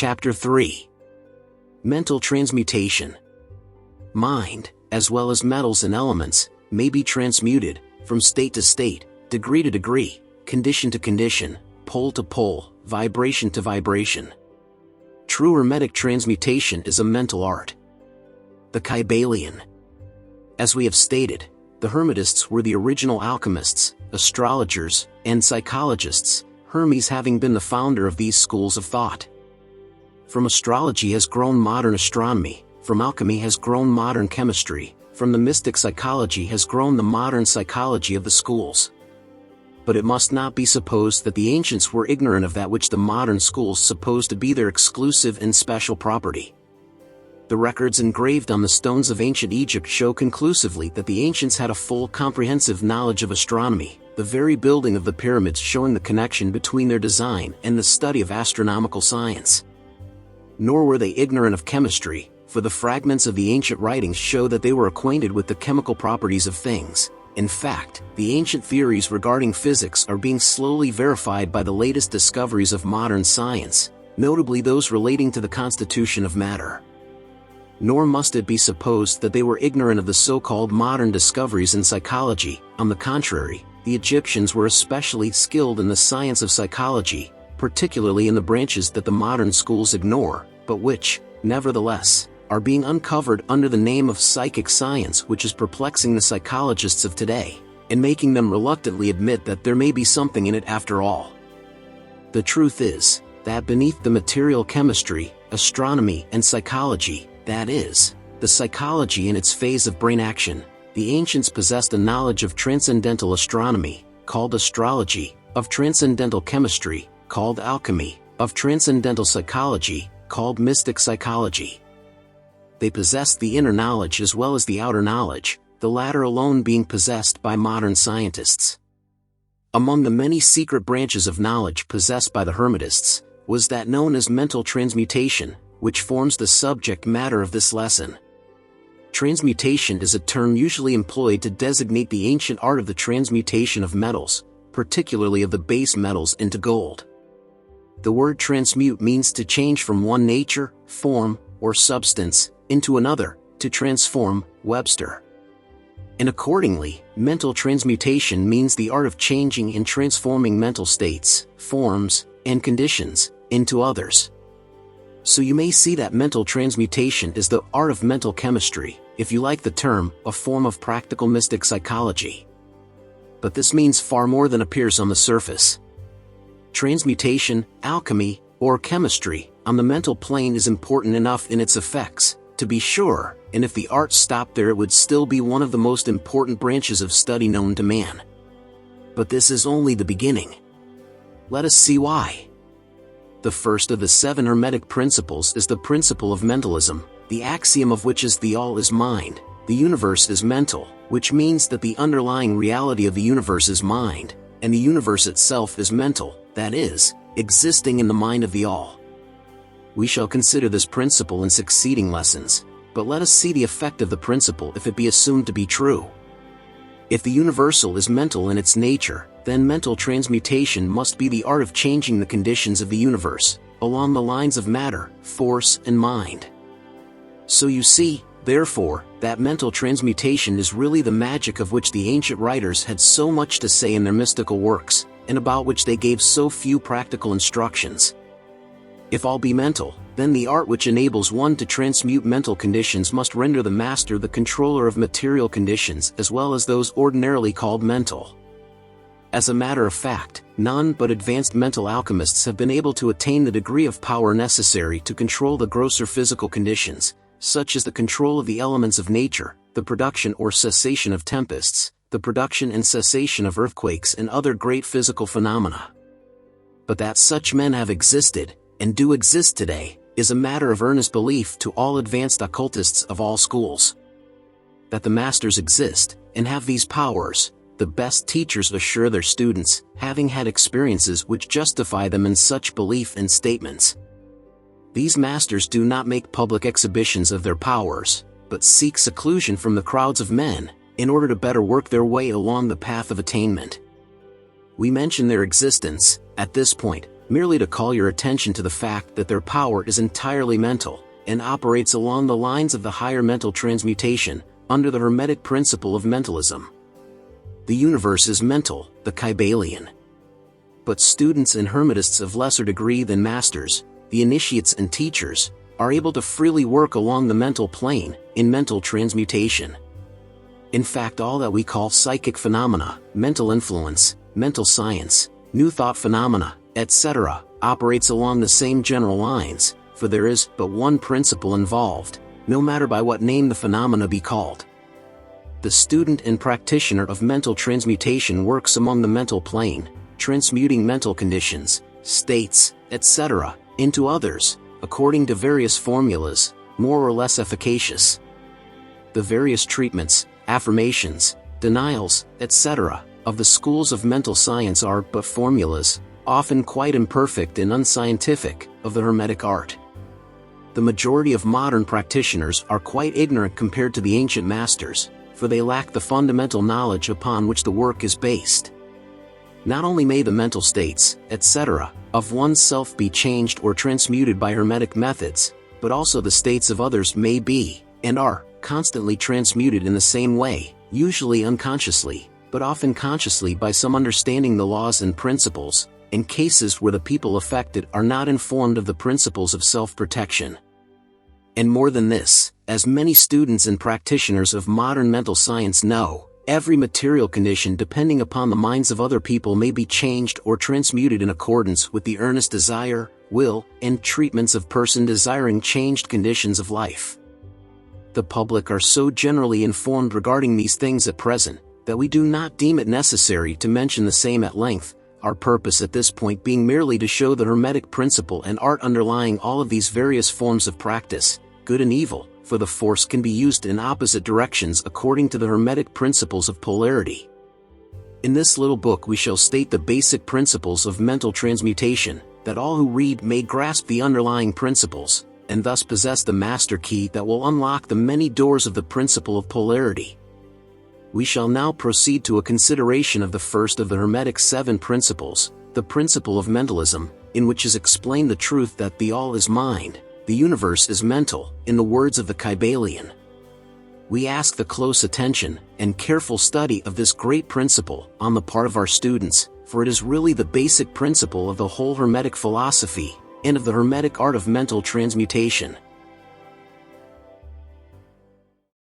Chapter 3. Mental Transmutation. Mind, as well as metals and elements, may be transmuted, from state to state, degree to degree, condition to condition, pole to pole, vibration to vibration. True Hermetic transmutation is a mental art. The Kybalion. As we have stated, the Hermetists were the original alchemists, astrologers, and psychologists, Hermes having been the founder of these schools of thought. From astrology has grown modern astronomy, from alchemy has grown modern chemistry, from the mystic psychology has grown the modern psychology of the schools. But it must not be supposed that the ancients were ignorant of that which the modern schools suppose to be their exclusive and special property. The records engraved on the stones of ancient Egypt show conclusively that the ancients had a full comprehensive knowledge of astronomy, the very building of the pyramids showing the connection between their design and the study of astronomical science. Nor were they ignorant of chemistry, for the fragments of the ancient writings show that they were acquainted with the chemical properties of things. In fact, the ancient theories regarding physics are being slowly verified by the latest discoveries of modern science, notably those relating to the constitution of matter. Nor must it be supposed that they were ignorant of the so-called modern discoveries in psychology. On the contrary, the Egyptians were especially skilled in the science of psychology, particularly in the branches that the modern schools ignore, but which, nevertheless, are being uncovered under the name of psychic science, which is perplexing the psychologists of today, and making them reluctantly admit that there may be something in it after all. The truth is, that beneath the material chemistry, astronomy, and psychology, that is, the psychology in its phase of brain action, the ancients possessed a knowledge of transcendental astronomy, called astrology, of transcendental chemistry, called alchemy, of transcendental psychology, called mystic psychology. They possessed the inner knowledge as well as the outer knowledge, the latter alone being possessed by modern scientists. Among the many secret branches of knowledge possessed by the Hermetists, was that known as mental transmutation, which forms the subject matter of this lesson. Transmutation is a term usually employed to designate the ancient art of the transmutation of metals, particularly of the base metals, into gold. The word transmute means to change from one nature, form, or substance, into another, to transform, Webster. And accordingly, mental transmutation means the art of changing and transforming mental states, forms, and conditions, into others. So you may see that mental transmutation is the art of mental chemistry, if you like the term, a form of practical mystic psychology. But this means far more than appears on the surface. Transmutation, alchemy, or chemistry, on the mental plane is important enough in its effects, to be sure, and if the art stopped there it would still be one of the most important branches of study known to man. But this is only the beginning. Let us see why. The first of the 7 Hermetic principles is the principle of mentalism, the axiom of which is the all is mind, the universe is mental, which means that the underlying reality of the universe is mind, and the universe itself is mental, that is, existing in the mind of the all. We shall consider this principle in succeeding lessons, but let us see the effect of the principle if it be assumed to be true. If the universal is mental in its nature, then mental transmutation must be the art of changing the conditions of the universe, along the lines of matter, force, and mind. So you see, therefore, that mental transmutation is really the magic of which the ancient writers had so much to say in their mystical works, and about which they gave so few practical instructions. If all be mental, then the art which enables one to transmute mental conditions must render the master the controller of material conditions as well as those ordinarily called mental. As a matter of fact, none but advanced mental alchemists have been able to attain the degree of power necessary to control the grosser physical conditions, such as the control of the elements of nature, the production or cessation of tempests, the production and cessation of earthquakes and other great physical phenomena. But that such men have existed, and do exist today, is a matter of earnest belief to all advanced occultists of all schools. That the masters exist, and have these powers, the best teachers assure their students, having had experiences which justify them in such belief and statements. These masters do not make public exhibitions of their powers, but seek seclusion from the crowds of men, in order to better work their way along the path of attainment. We mention their existence, at this point, merely to call your attention to the fact that their power is entirely mental, and operates along the lines of the higher mental transmutation, under the Hermetic principle of mentalism. The universe is mental, the Kybalion. But students and Hermetists of lesser degree than masters, the initiates and teachers, are able to freely work along the mental plane, in mental transmutation. In fact, all that we call psychic phenomena, mental influence, mental science, new thought phenomena, etc., operates along the same general lines, for there is but one principle involved, no matter by what name the phenomena be called. The student and practitioner of mental transmutation works among the mental plane, transmuting mental conditions, states, etc., into others, according to various formulas, more or less efficacious. The various treatments, affirmations, denials, etc., of the schools of mental science are but formulas, often quite imperfect and unscientific, of the Hermetic art. The majority of modern practitioners are quite ignorant compared to the ancient masters, for they lack the fundamental knowledge upon which the work is based. Not only may the mental states, etc., of oneself be changed or transmuted by Hermetic methods, but also the states of others may be, and are, constantly transmuted in the same way, usually unconsciously, but often consciously by some understanding the laws and principles, in cases where the people affected are not informed of the principles of self-protection. And more than this, as many students and practitioners of modern mental science know, every material condition depending upon the minds of other people may be changed or transmuted in accordance with the earnest desire, will, and treatments of person desiring changed conditions of life. The public are so generally informed regarding these things at present, that we do not deem it necessary to mention the same at length, our purpose at this point being merely to show the Hermetic principle and art underlying all of these various forms of practice, good and evil, for the force can be used in opposite directions according to the Hermetic principles of polarity. In this little book we shall state the basic principles of mental transmutation, that all who read may grasp the underlying principles, and thus possess the master key that will unlock the many doors of the principle of polarity. We shall now proceed to a consideration of the first of the Hermetic 7 principles, the principle of mentalism, in which is explained the truth that the all is mind, the universe is mental, in the words of the Kybalion. We ask the close attention and careful study of this great principle on the part of our students, for it is really the basic principle of the whole Hermetic philosophy, and of the Hermetic art of mental transmutation.